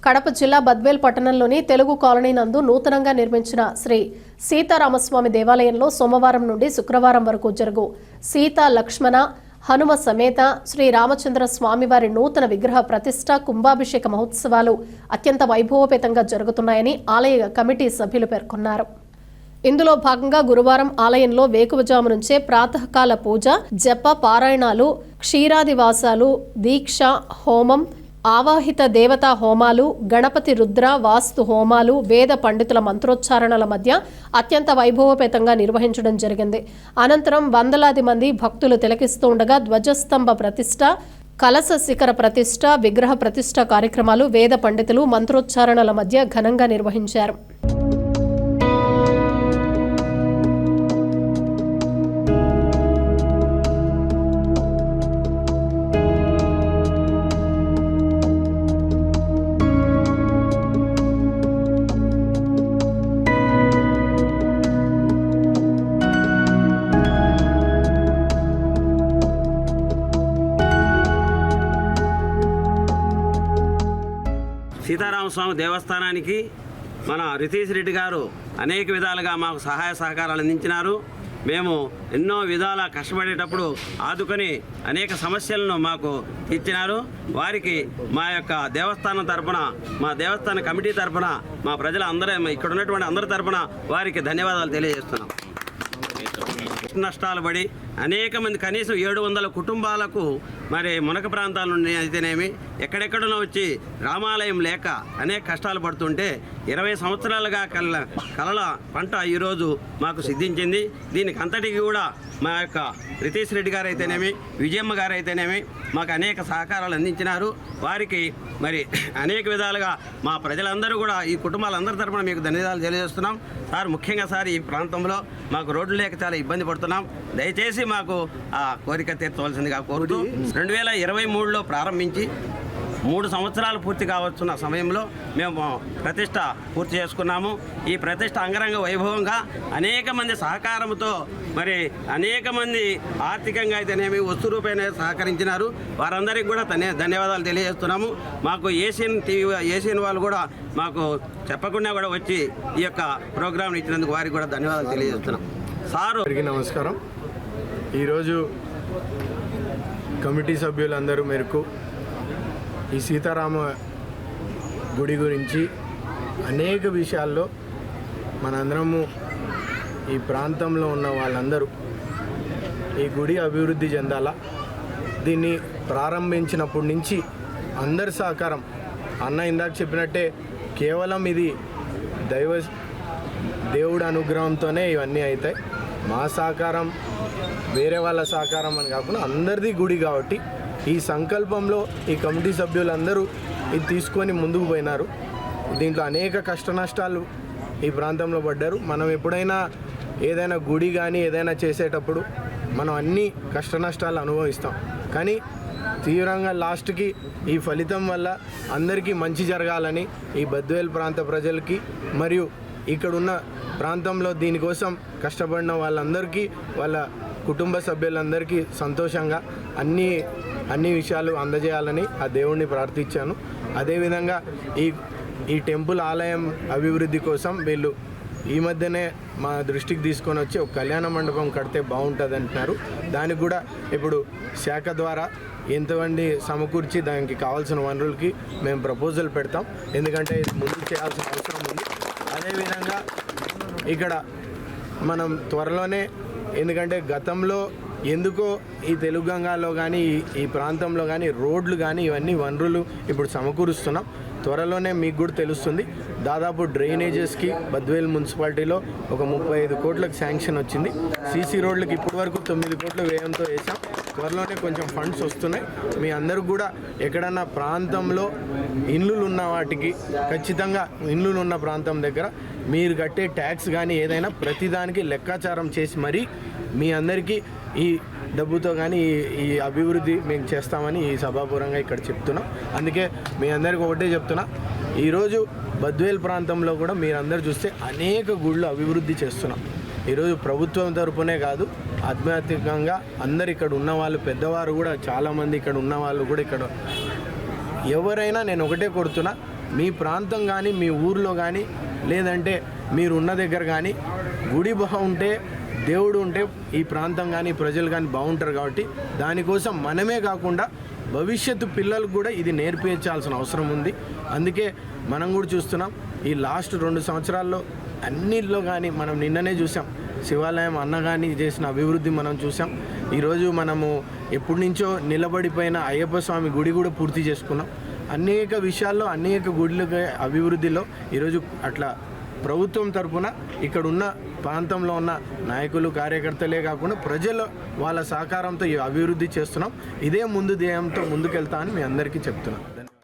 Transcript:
కడప జిల్లా బద్వేల్ పట్టణంలోని తెలుగు కాలనీ నందు నూతనంగా నిర్మించిన శ్రీ సీతారామస్వామి దేవాలయంలో సోమవారం నుండి శుక్రవారం వరకు జరుగు సీతా లక్ష్మణ హనుమ సమేత శ్రీ రామచంద్ర స్వామివారి నూతన విగ్రహ ప్రతిష్ట కుంభాభిషేక మహోత్సవాలు అత్యంత వైభవపేతంగా జరుగుతున్నాయని ఆలయ కమిటీ సభ్యులు పేర్కొన్నారు. ఇందులో భాగంగా గురువారం ఆలయంలో వేకువజాము నుంచే ప్రాతకాల పూజ, జప, పారాయణాలు, క్షీరాదివాసాలు, దీక్ష, హోమం, ఆవాహిత దేవతా హోమాలు, గణపతి రుద్ర వాస్తు హోమాలు, వేద పండితుల మంత్రోచ్చారణల మధ్య అత్యంత వైభవపేతంగా నిర్వహించడం జరిగింది. అనంతరం వందలాది మంది భక్తులు తిలకిస్తూ ఉండగా ధ్వజస్తంభ ప్రతిష్ట, కలశ శిఖర ప్రతిష్ట, విగ్రహ ప్రతిష్ట కార్యక్రమాలు వేద పండితులు మంత్రోచ్చారణల మధ్య ఘనంగా నిర్వహించారు. సీతారామస్వామి దేవస్థానానికి మన రితీష్ రెడ్డి గారు అనేక విధాలుగా మాకు సహాయ సహకారాలు అందించినారు. మేము ఎన్నో విధాల కష్టపడేటప్పుడు ఆదుకొని అనేక సమస్యలను మాకు తీర్చినారు. వారికి మా యొక్క దేవస్థానం తరపున, మా దేవస్థాన కమిటీ తరపున, మా ప్రజల అందరూ, ఇక్కడ ఉన్నటువంటి అందరి తరపున వారికి ధన్యవాదాలు తెలియజేస్తున్నాం. నష్టాలు పడి అనేక మంది, కనీసం 700 కుటుంబాలకు మరి మునక ప్రాంతాల నుండి అయితేనేమి ఎక్కడెక్కడనో వచ్చి రామాలయం లేక అనేక కష్టాలు పడుతుంటే 20 సంవత్సరాలుగా కలల పంట ఈరోజు మాకు సిద్ధించింది. దీనికి అంతటికి కూడా మా యొక్క రితీష్ రెడ్డి గారు అయితేనేమి, విజయమ్మ గారు అయితేనేమి మాకు అనేక సహకారాలు అందించినారు. వారికి మరి అనేక విధాలుగా మా ప్రజలందరూ కూడా, ఈ కుటుంబాలందరి తరపున మీకు ధన్యవాదాలు తెలియజేస్తున్నాం. సార్, ముఖ్యంగా సార్, ఈ ప్రాంతంలో మాకు రోడ్లు లేక చాలా ఇబ్బంది పడుతున్నాం. దయచేసి మాకు ఆ కోరిక తీర్చవలసిందిగా కోరుతూ 2023లో ప్రారంభించి 3 సంవత్సరాలు పూర్తి కావచ్చున్న సమయంలో మేము ప్రతిష్ట పూర్తి చేసుకున్నాము. ఈ ప్రతిష్ట అంగరంగ వైభవంగా అనేక మంది సహకారంతో, మరి అనేక మంది ఆర్థికంగా అయితేనేమి వస్తు రూపేణ సహకరించినారు. వారందరికీ కూడా ధన్యవాదాలు తెలియజేస్తున్నాము. మాకు ఏషియన్ వాళ్ళు కూడా మాకు చెప్పకుండా కూడా వచ్చి ఈ యొక్క ప్రోగ్రాం ఇచ్చినందుకు వారికి కూడా ధన్యవాదాలు తెలియజేస్తున్నాం. సారు నమస్కారం. ఈరోజు కమిటీ సభ్యులందరూ మేరకు ఈ సీతారామ గుడి గురించి అనేక విషయాల్లో మనందరము, ఈ ప్రాంతంలో ఉన్న వాళ్ళందరూ ఈ గుడి అభివృద్ధి చెందాలా, దీన్ని ప్రారంభించినప్పటి నుంచి అందరి సహకారం, అన్న ఇందాక చెప్పినట్టే కేవలం ఇది దేవుడి అనుగ్రహంతోనే ఇవన్నీ అవుతాయి. మా సహకారం, వేరే వాళ్ళ సహకారం అని కాకుండా అందరిది గుడి కాబట్టి ఈ సంకల్పంలో ఈ కమిటీ సభ్యులందరూ ఇది తీసుకొని ముందుకు పోయినారు. దీంట్లో అనేక కష్ట నష్టాలు ఈ ప్రాంతంలో పడ్డారు. మనం ఎప్పుడైనా ఏదైనా గుడి కానీ ఏదైనా చేసేటప్పుడు మనం అన్ని కష్ట నష్టాలు అనుభవిస్తాం. కానీ తీవ్రంగా లాస్ట్కి ఈ ఫలితం వల్ల అందరికీ మంచి జరగాలని ఈ బద్వేల్ ప్రాంత ప్రజలకి మరియు ఇక్కడున్న ప్రాంతంలో దీనికోసం కష్టపడిన వాళ్ళందరికీ, వాళ్ళ కుటుంబ సభ్యులందరికీ సంతోషంగా అన్ని విషయాలు అందజేయాలని ఆ దేవుణ్ణి ప్రార్థించాను. అదేవిధంగా ఈ టెంపుల్ ఆలయం అభివృద్ధి కోసం వీళ్ళు ఈ మధ్యనే మా దృష్టికి తీసుకొని వచ్చి ఒక కళ్యాణ మండపం కడితే బాగుంటుంది అంటున్నారు. దానికి కూడా ఇప్పుడు శాఖ ద్వారా ఎంతమంది సమకూర్చి దానికి కావాల్సిన వనరులకి మేము ప్రపోజల్ పెడతాం. ఎందుకంటే ముందుకు చేయాల్సిన అవసరం ఉంది. అదేవిధంగా ఇక్కడ మనం త్వరలోనే, ఎందుకంటే గతంలో ఎందుకో ఈ తెలుగు గంగాలో కానీ ఈ ప్రాంతంలో కానీ రోడ్లు కానీ ఇవన్నీ వనరులు ఇప్పుడు సమకూరుస్తున్నాం. త్వరలోనే మీకు కూడా తెలుస్తుంది. దాదాపు డ్రైనేజెస్కి బద్వేల్ మున్సిపాలిటీలో ఒక 35 కోట్లకు శాంక్షన్ వచ్చింది. సీసీ రోడ్లకి ఇప్పటి వరకు 9 కోట్ల వ్యయంతో వేసాం. త్వరలోనే కొంచెం ఫండ్స్ వస్తున్నాయి. మీ అందరూ కూడా ఎక్కడన్నా ప్రాంతంలో ఇల్లులు ఉన్న వాటికి, ఖచ్చితంగా ఇల్లులు ఉన్న ప్రాంతం దగ్గర మీరు కట్టే ట్యాక్స్ కానీ ఏదైనా ప్రతిదానికి లెక్కాచారం చేసి మరీ మీ అందరికీ ఈ డబ్బుతో కానీ ఈ అభివృద్ధి మేము చేస్తామని ఈ సభాపూర్వంగా ఇక్కడ చెప్తున్నాం. అందుకే మీ అందరికీ ఒకటే చెప్తున్నా, ఈరోజు బద్వేల్ ప్రాంతంలో కూడా మీరందరూ చూస్తే అనేక గుళ్ళు అభివృద్ధి చేస్తున్నాం. ఈరోజు ప్రభుత్వం తరపునే కాదు, ఆధ్యాత్మికంగా అందరు ఇక్కడ ఉన్నవాళ్ళు, పెద్దవారు కూడా చాలామంది ఇక్కడ ఉన్నవాళ్ళు కూడా, ఇక్కడ ఎవరైనా నేను ఒకటే కోరుతున్నా, మీ ప్రాంతం కానీ మీ ఊర్లో కానీ లేదంటే మీరు ఉన్న దగ్గర కానీ గుడి బాగుంటే దేవుడు ఉంటే ఈ ప్రాంతం కానీ ప్రజలు కానీ బాగుంటారు. కాబట్టి దానికోసం మనమే కాకుండా భవిష్యత్తు పిల్లలకు కూడా ఇది నేర్పించాల్సిన అవసరం ఉంది. అందుకే మనం కూడా చూస్తున్నాం ఈ లాస్ట్ 2 సంవత్సరాల్లో అన్నిట్లో కానీ మనం నిన్ననే చూసాం శివాలయం అన్న కానీ చేసిన అభివృద్ధి మనం చూసాం. ఈరోజు మనము ఎప్పటి నుంచో నిలబడిపోయిన అయ్యప్ప స్వామి గుడి కూడా పూర్తి చేసుకున్నాం. అనేక విషయాల్లో అనేక గుడుల అభివృద్ధిలో ఈరోజు అట్లా ప్రభుత్వం తరఫున ఇక్కడ ఉన్న ప్రాంతంలో ఉన్న నాయకులు కార్యకర్తలే కాకుండా ప్రజలు వాళ్ళ సహకారంతో ఈ అభివృద్ధి చేస్తున్నాం. ఇదే ముందు ధ్యేయంతో ముందుకెళ్తా అని మీ అందరికీ చెప్తున్నాం.